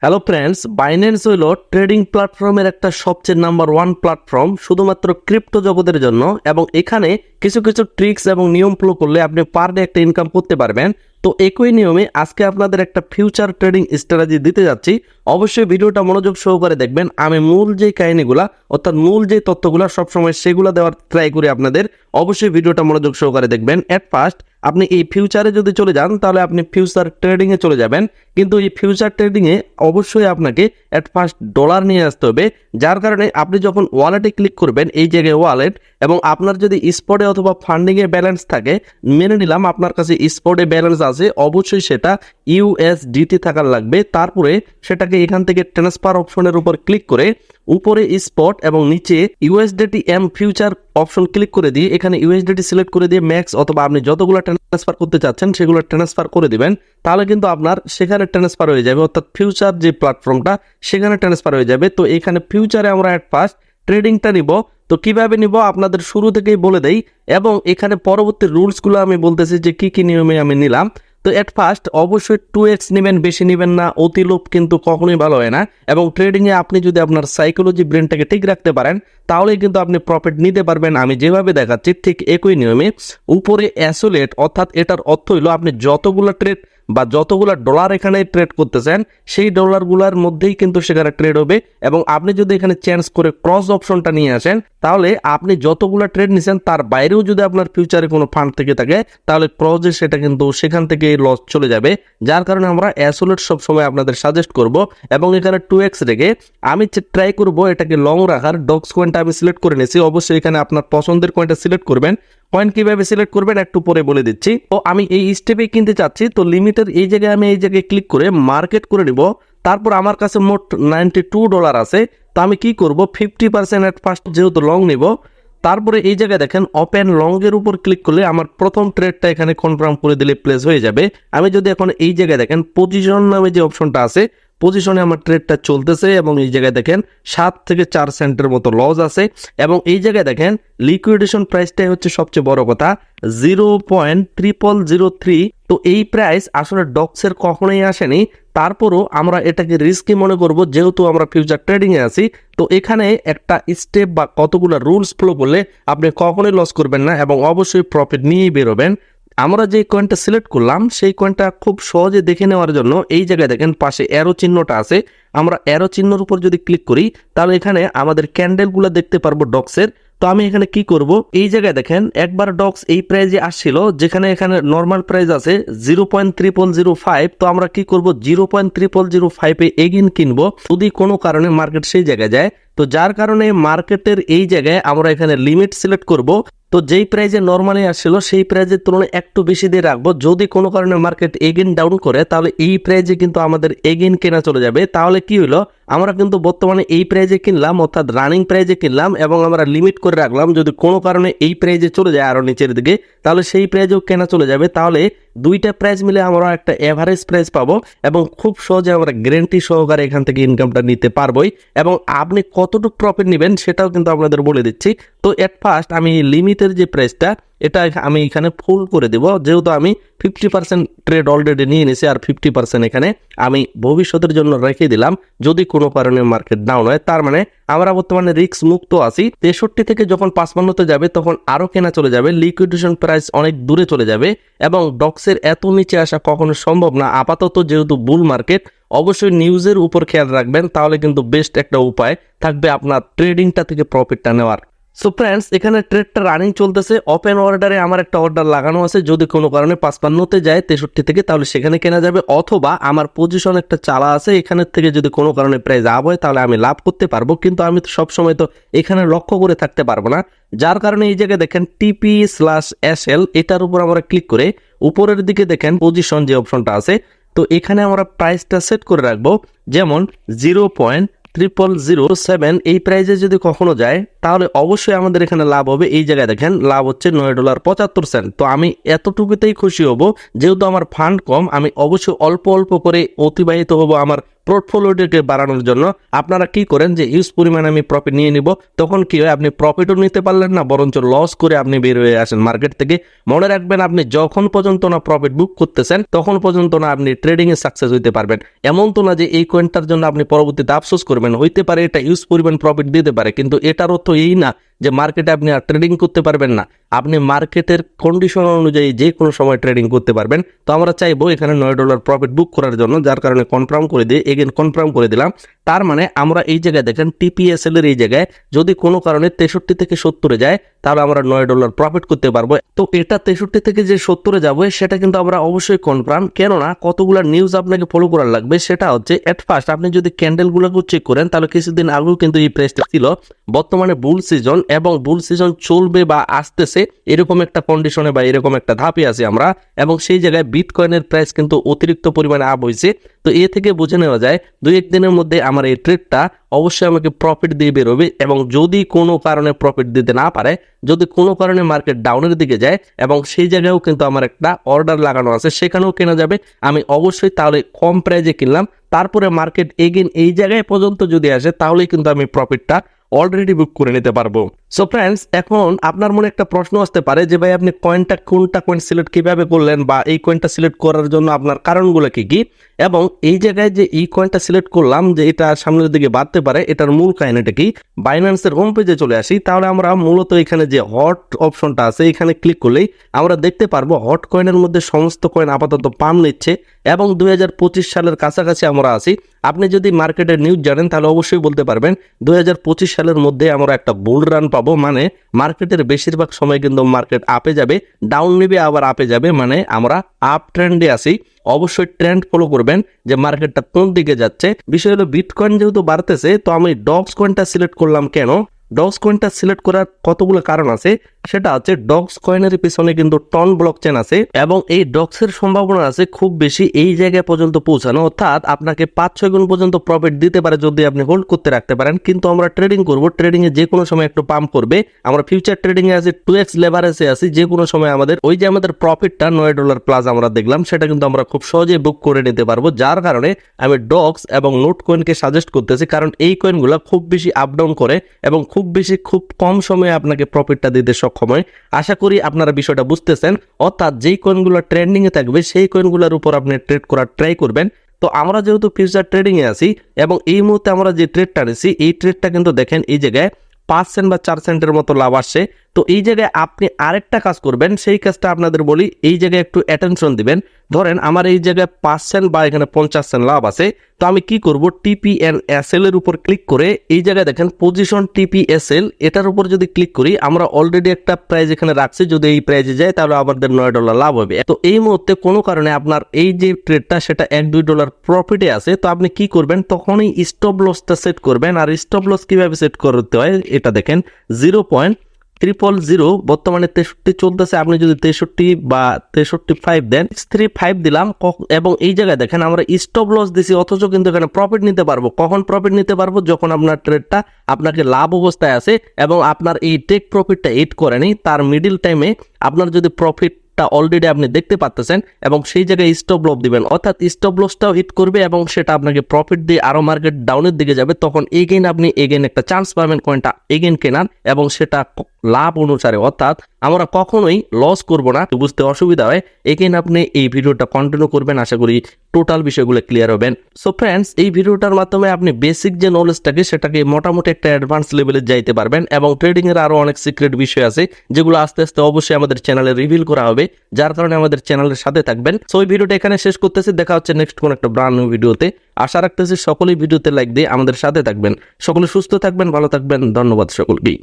Hello friends, Binance হইল trading প্ল্যাটফর্মের একটা সবচেয়ে নাম্বার ওয়ান প্ল্যাটফর্ম শুধুমাত্র ক্রিপ্টো জগতের জন্য। এবং এখানে কিছু কিছু ট্রিক্স এবং নিয়ম ফলো করলে আপনি পার ডে একটা ইনকাম করতে পারবেন। তো একই নিয়মে আজকে আপনাদের একটা ফিউচার ট্রেডিং স্ট্র্যাটেজি দিতে যাচ্ছি। অবশ্যই ভিডিওটা মনোযোগ সহকারে দেখবেন। আমি মূল যে কাহিনীগুলা অর্থাৎ মূল যে তথ্যগুলা সবসময় সেগুলো দেওয়ার ট্রাই করি আপনাদের। অবশ্যই ভিডিওটা মনোযোগ সহকারে দেখবেন। এট ফার্স্ট আপনি এই ফিউচারে যদি চলে যান তাহলে আপনি ফিউচার ট্রেডিংয়ে চলে যাবেন। কিন্তু এই ফিউচার ট্রেডিংয়ে অবশ্যই আপনাকে এট ফার্স্ট ডলার নিয়ে আসতে হবে। যার কারণে আপনি যখন ওয়ালেটে ক্লিক করবেন, এই জায়গায় ওয়ালেট, এবং আপনার যদি স্পটে অথবা ফান্ডিংয়ে ব্যালেন্স থাকে, মেনে নিলাম আপনার কাছে স্পটে ব্যালেন্স আছে, অবশ্যই সেটা ইউএসডিটি থাকার লাগবে। তারপরে সেটাকে এখান থেকে ট্রান্সফার অপশনের উপর ক্লিক করে উপরে স্পট এবং নিচে USDT M future option click করে দিয়ে এখানে ইউএসডিটি সিলেক্ট করে দিয়ে ম্যাক্স অথবা আপনি যতগুলো ট্রান্সফার করতে চাচ্ছেন সেগুলো ট্রান্সফার করে দিবেন। তাহলে কিন্তু আপনার সেখানে ট্রান্সফার হয়ে যাবে, অর্থাৎ ফিউচার যে প্ল্যাটফর্মটা সেখানে ট্রান্সফার হয়ে যাবে। তো এখানে ফিউচারে আমরা এট ফার্স্ট ট্রেডিংটা নিব। তো কিভাবে নিব আপনাদের শুরু থেকেই বলে দেই, এবং এখানে পরবর্তী রুলসগুলো আমি বলতেছি যে কি কি নিয়মে আমি নিলাম। তো এট ফার্স্ট অবশ্যই 2x নেবেন, বেশি নেবেন না। অতি লোভ কিন্তু কখনোই ভালো হয় না। এবং ট্রেডিংয়ে আপনি যদি আপনার সাইকোলজি ব্রেনটাকে ঠিক রাখতে পারেন তাহলে কিন্তু আপনি প্রফিট নিতে পারবেন। আমি যেভাবে দেখাচ্ছি ঠিক একই নিয়মে উপরে অ্যাসোলেট, অর্থাৎ এটার অর্থ হইলো আপনি যতগুলো ট্রেড বা যতগুলো ডলার এখানে ট্রেড করতেছেন সেই ডলারগুলোর মধ্যেই কিন্তু সেখানে ট্রেড হবে। এবং আপনি যদি এখানে চেঞ্জ করে ক্রস অপশনটা নিয়ে আসেন তাহলে আপনি যতগুলো ট্রেড নিছেন তার বাইরেও যদি আপনার ফিউচারে কোনো ফান্ড থেকে থাকে তাহলে ক্রসে সেটা কিন্তু সেখান থেকে লস চলে যাবে। যার কারণে আমরা অ্যাসোলেট সবসময় আপনাদের সাজেস্ট করব। এবং এখানে 2x রেখে আমি ট্রাই করব এটাকে লং রাখার। ডক্স কয়েনটা আমি সিলেক্ট করে নিয়েছি। অবশ্যই এখানে আপনার পছন্দের কয়েনটা সিলেক্ট করবেন। কয়েন কিভাবে সিলেক্ট করবেন একটু পরে বলে দিচ্ছি। তো আমি এই স্টেপে কিনতে চাচ্ছি, তো লিমিটের এই জায়গায় আমি এই জায়গায় ক্লিক করে মার্কেট করে নিব। তারপর আমার কাছে মোট $92 আছে। তো আমি কি করব, 50% এট ফার্স্ট যেহেতু লং নিব। তারপরে এই জায়গায় দেখেন ওপেন লং এর উপর ক্লিক করলে আমার প্রথম ট্রেডটা এখানে কনফার্ম করে দিলে প্লেস হয়ে যাবে। আমি যদি এখন এই জায়গায় দেখেন পজিশন নামে যে অপশনটা আছে, পজিশনে আমার ট্রেডটা চলতেছে এবং এই জায়গায় দেখেন 7 থেকে 4 সেন্টের মতো লস আছে। এবং এই জায়গায় দেখেন লিকুইডেশন প্রাইসটাই হচ্ছে সবচেয়ে বড় কথা, 0.0003। তো এই প্রাইস আসলে ডক্সের কখনোই আসেনি। তারপরও আমরা এটাকে রিস্কি মনে করব যেহেতু আমরা ফিউচার ট্রেডিংয়ে আছি। তো এখানে একটা স্টেপ বা কতগুলো রুলস ফলো করলে আপনি কখনোই লস করবেন না এবং অবশ্যই প্রফিট নিয়েই বেরোবেন। আমরা যে কয়েনটা সিলেক্ট করলাম সেই কয়েনটা খুব সহজে দেখে নেওয়ার জন্য এই জায়গায় দেখেন পাশে অ্যারো চিহ্নটা আছে। আমরা অ্যারো চিহ্নের উপর যদি ক্লিক করি তাহলে এখানে আমাদের ক্যান্ডেলগুলো দেখতে পারবো ডক্সের। তো আমি এখানে কি করব, এই জায়গায় দেখেন একবার ডক্স এই প্রাইজে আসছিল, যেখানে এখানে নর্মাল প্রাইস আছে 0.0005। তো আমরা কি করব, 0.0005 এগেইন কিনবো যদি কোনো কারণে মার্কেট সেই জায়গায় যায়। তো যার কারণে মার্কেটের এই জায়গায় আমরা এখানে লিমিট সিলেক্ট করব। তো যেই প্রাইজে নর্মালি আসছিল সেই প্রাইজের তুলনায় একটু বেশি দিয়ে রাখবো। যদি কোনো কারণে মার্কেট এগেইন ডাউন করে তাহলে এই প্রাইজে কিন্তু আমাদের এগেইন কেনা চলে যাবে। তাহলে কি হলো, আমরা কিন্তু বর্তমানে এই প্রাইজে কিনলাম, অর্থাৎ রানিং প্রাইজে কিনলাম, এবং আমরা লিমিট করে রাখলাম যদি কোনো কারণে এই প্রাইজে চলে যায় আরো নিচের দিকে তাহলে সেই প্রাইজেও কেনা চলে যাবে। তাহলে দুইটা প্রাইস মিলে আমরা একটা এভারেজ প্রাইস পাবো এবং খুব সহজে আমরা গ্যারান্টি সহকারে এখান থেকে ইনকামটা নিতে পারবোই। এবং আপনি কতটুকু প্রফিট নেবেন সেটাও কিন্তু আপনাদের বলে দিচ্ছি। তো এট ফার্স্ট আমি লিমিটের যে প্রাইসটা এটা আমি এখানে ফুল করে দেব, যেহেতু আমি 50% ট্রেড অলরেডি নিয়ে নিয়েছি আর 50% এখানে আমি ভবিষ্যতের জন্য রেখে দিলাম যদি কোনো কারণে মার্কেট ডাউন হয়। তার মানে আমরা বর্তমানে রিস্ক মুক্ত আছি। 63 থেকে যখন 55-তে যাবে তখন আরো কেনা চলে যাবে, লিকুইডেশন প্রাইস অনেক দূরে চলে যাবে এবং ডক্সের এত নিচে আসা কখনো সম্ভব না। আপাতত যেহেতু বুল মার্কেট, অবশ্যই নিউজের উপর খেয়াল রাখবেন, তাহলে কিন্তু বেস্ট একটা উপায় থাকবে আপনার ট্রেডিংটা থেকে প্রফিটটা নেওয়ার। সো ফ্রেন্ডস, এখানে ট্রেডটা রানিং চলতেছে। ওপেন অর্ডারে আমার একটা অর্ডার লাগানো আছে, যদি কোনো কারণে 55-তে যায় 63 থেকে তাহলে সেখানে কেনা যাবে, অথবা আমার পজিশন একটা চালা আছে এখানের থেকে যদি কোনো কারণে প্রাইস আপ হয় তাহলে আমি লাভ করতে পারবো। কিন্তু আমি তো সবসময় তো এখানে লক্ষ্য করে থাকতে পারবো না। যার কারণে এই জায়গায় দেখেন TP/SL, এটার উপর আমরা ক্লিক করে উপরের দিকে দেখেন পজিশন যে অপশনটা আছে, তো এখানে আমরা প্রাইসটা সেট করে রাখবো, যেমন 0.0007। এই প্রাইজে যদি কখনো যায় তাহলে অবশ্যই আমাদের এখানে লাভ হবে। এই জায়গায় দেখেন লাভ হচ্ছে $9.75। তো আমি এতটুকুতেই খুশি হব, যেহেতু আমার ফান্ড কম, আমি অবশ্যই অল্প অল্প করে অতিবাহিত হব আমার পোর্টফোলিওটাকে বাড়ানোর জন্য আপনারা কি করেন যে ইউজ পরিমাণে আমি প্রফিট নিয়ে নিব, তখন কি হয় আপনি প্রফিটও নিতে পারলেন না, বরঞ্চ লস করে আপনি বের হয়ে আসেন মার্কেট থেকে। মনে রাখবেন আপনি যখন পর্যন্ত না প্রফিট বুক করতেছেন তখন পর্যন্ত না আপনি ট্রেডিং এ সাকসেস হইতে পারবেন। এমন তো না যে এই কয়েনটার জন্য আপনি পরবর্তীতে আফসোস করবেন, হইতে পারে এটা ইউজ পরিমাণ প্রফিট দিতে পারে, কিন্তু এটার অর্থ এই না যে মার্কেটে আপনি আর ট্রেডিং করতে পারবেন না। আপনি মার্কেটের কন্ডিশন অনুযায়ী যে কোনো সময় ট্রেডিং করতে পারবেন। তো আমরা চাইবো এখানে $9 প্রফিট বুক করার জন্য, যার কারণে কনফার্ম করে দিয়ে এগেন কনফার্ম করে দিলাম। তার মানে আমরা এই জায়গায় দেখেন টিপিএসএল এর এই জায়গায় যদি কোনো কারণে 63 থেকে 70 যায় তাহলে আমরা $9 প্রফিট করতে পারবো। তো এটা 63 থেকে যে 70 যাবে সেটা কিন্তু আমরা অবশ্যই কনফার্ম, কেননা কতগুলো নিউজ আপনাকে ফলো করার লাগবে। সেটা হচ্ছে এট ফার্স্ট আপনি যদি ক্যান্ডেলগুলোকে চেক করেন তাহলে কিছুদিন আগেও কিন্তু এই প্রাইসটা ছিল। বর্তমানে বুল সিজন এবং বুল সিজন চলবে বা আসতেছে এরকম একটা কন্ডিশনে বা এরকম একটা ধাপে আছি আমরা, এবং সেই জায়গায় বিটকয়েনের প্রাইস কিন্তু অতিরিক্ত পরিমাণে আপ হয়েছে। তো এ থেকে বুঝে নেওয়া যায় 2-1 দিনের মধ্যে আমার এই ট্রেডটা অবশ্যই আমাকে প্রফিট দিয়ে বেরোবে। এবং যদি কোনো কারণে প্রফিট দিতে না পারে, যদি কোনো কারণে মার্কেট ডাউনের দিকে যায়, এবং সেই জায়গায়ও কিন্তু আমার একটা অর্ডার লাগানো আছে, সেখানেও কেনা যাবে, আমি অবশ্যই তাহলে কম প্রাইজে কিনলাম। তারপরে মার্কেট এগেন এই জায়গায় পর্যন্ত যদি আসে তাহলেই কিন্তু আমি প্রফিটটা অলরেডি বুক করে নিতে পারবো। সো ফ্রেন্ডস, এখন আপনার মনে একটা প্রশ্ন আসতে পারে যে ভাই আপনি কোনটা কয়েন সিলেক্ট কিভাবে করলেন, বা এই কয়েনটা সিলেক্ট করার জন্য আপনার কারণগুলো কি কি, এবং এই জায়গায় যে এই কয়েনটা সিলেক্ট করলাম যে এটা সামনের দিকে বাড়তে পারে, এটার মূল কাহিনীটা কি। বাইন্যান্সের হোম পেজে চলে আসি, তাহলে আমরা মূলত এখানে যে হট অপশনটা আছে এখানে ক্লিক করলেই আমরা দেখতে পারবো হট কয়েনের মধ্যে সমস্ত কয়েন আপাতত পাম নিচ্ছে, এবং 2025 সালের কাছাকাছি আমরা আছি। আপনি যদি মার্কেটের নিউজ জানেন তাহলে অবশ্যই বলতে পারবেন 2025 সালের মধ্যে আমরা একটা বুল রান পাবো, মানে মার্কেটের বেশিরভাগ সময় কিন্তু মার্কেট আপে যাবে, ডাউন নেবে আবার আপে যাবে, মানে আমরা আপ ট্রেন্ডে আছি। অবশ্যই ট্রেন্ড ফলো করবেন যে মার্কেটটা কোন দিকে যাচ্ছে। বিষয় হলো বিটকয়েন যেহেতু বাড়তেছে, তো আমি ডক্স কয়েনটা সিলেক্ট করলাম কেন। ডক্স কয়েনটা সিলেক্ট করার কতগুলো কারণ আছে। সেটা হচ্ছে ডক্স কয়েনের পিছনে কিন্তু টন ব্লকচেন আছে, এবং এই ডক্সের সম্ভাবনা আছে খুব বেশি এই জায়গায় পর্যন্ত পৌঁছানো, অর্থাৎ আপনাকে 5-6 গুণ পর্যন্ত প্রফিট দিতে পারে যদি আপনি হোল্ড করতে রাখতে পারেন। কিন্তু আমরা ট্রেডিং করব, ট্রেডিং এ যে কোনো সময় একটু পাম্প করবে। আমরা ফিউচার ট্রেডিং এ আছি 2x লেভারেজে আছি, যে কোনো সময় আমাদের ওই যে আমাদের প্রফিটটা $9 প্লাস আমরা দেখলাম সেটা কিন্তু আমরা খুব সহজে বুক করে নিতে পারবো। যার কারণে আমি ডক্স এবং নোট কয়েনকে সাজেস্ট করতেছি, কারণ এই কয়েনগুলো খুব বেশি আপ ডাউন করে এবং খুব কম সময়ে আপনাকে প্রফিটটা দিতে সক্ষম হয়। আশা করি আপনারা বিষয়টা বুঝতেছেন। অর্থাৎ যেই কয়েনগুলো ট্রেন্ডিং এ থাকবে সেই কয়েনগুলোর উপর আপনি ট্রেড করার ট্রাই করবেন। তো আমরা যেহেতু ফিউচার ট্রেডিং এ আছি এবং এই মুহূর্তে আমরা যে ট্রেডটা নিছি এই ট্রেডটা কিন্তু দেখেন এই জায়গায় 5 সেন্ট বা 4 সেন্টের মতো লাভ আসছে। তো এই জায়গায় আপনি আরেকটা কাজ করবেন, সেই কাজটা আপনাদের বলি, এই জায়গায় একটু অ্যাটেনশন দিবেন। ধরেন আমার এই জায়গায় 5 সেন্ট বা এখানে 50 সেন্ট লাভ আছে, তো আমি কি করব, টিপিএনএসএল এর উপর ক্লিক করে এই জায়গায় দেখেন পজিশন টিপিএসএল, এটার উপর যদি ক্লিক করি আমরা অলরেডি একটা প্রাইস এখানে রাখছি, যদি এই প্রাইসে যায় তাহলে আমাদের $9 লাভ হবে। তো এই মুহূর্তে কোনো কারণে আপনার এই যে ট্রেডটা সেটা $1-2 প্রফিটে আছে, তো আপনি কি করবেন, তখনই স্টপ লসটা সেট করবেন। আর স্টপ লস কিভাবে সেট করতে হয় এটা দেখেন, 0.000, বর্তমানে 63 চলতেছে। আপনি যদি 63 বা 63.5 দেন, 635 দিলাম, এবং এই জায়গায় দেখেন আমরা স্টপ লস দিছি, অথচ কিন্তু এখানে প্রফিট নিতে পারবো। কখন প্রফিট নিতে পারবো, যখন আপনার ট্রেডটা আপনাকে লাভ অবস্থায় আছে এবং আপনার এই টেক প্রফিটটা হিট করেনি, তার মিডিল টাইমে আপনার যদি প্রফিট অলরেডি আপনি দেখতে পাচ্ছেন, এবং সেই জায়গায় স্টপ লস দিবেন, অর্থাৎ স্টপ লসটাও হিট করবে এবং সেটা আপনাকে প্রফিট দিয়ে আরো মার্কেট ডাউনের দিকে যাবে। তখন এগেইন আপনি একটা চান্স পাবেন কয়েনটা এগেইন কেনার, এবং সেটা লাভ অনুসারে, অর্থাৎ আমরা কখনোই লস করব না। বুঝতে অসুবিধা হয় এগেইন আপনি এই ভিডিওটা কন্টিনিউ করবেন, আশা করি টোটাল বিষয়গুলো ক্লিয়ার হবেন। সো ফ্রেন্ডস, এই ভিডিওটার মাধ্যমে আপনি বেসিক যে নলেজটাকে সেটাকে মোটামুটি একটা অ্যাডভান্স লেভেলে যাইতে পারবেন, এবং ট্রেডিং এর আরো অনেক সিক্রেট বিষয় আছে যেগুলো আস্তে আস্তে অবশ্যই আমাদের চ্যানেলে রিভিল করা হবে, যার কারণে আমাদের চ্যানেলের সাথে থাকবেন। সো এই ভিডিওটা এখানে শেষ করতেছি, দেখা হচ্ছে নেক্সট কোন একটা ব্র্যান্ড নিউ ভিডিওতে। আশা রাখতেছি সকলেই ভিডিওতে লাইক দিয়ে আমাদের সাথে থাকবেন। সকলে সুস্থ থাকবেন, ভালো থাকবেন, ধন্যবাদ সকলকেই।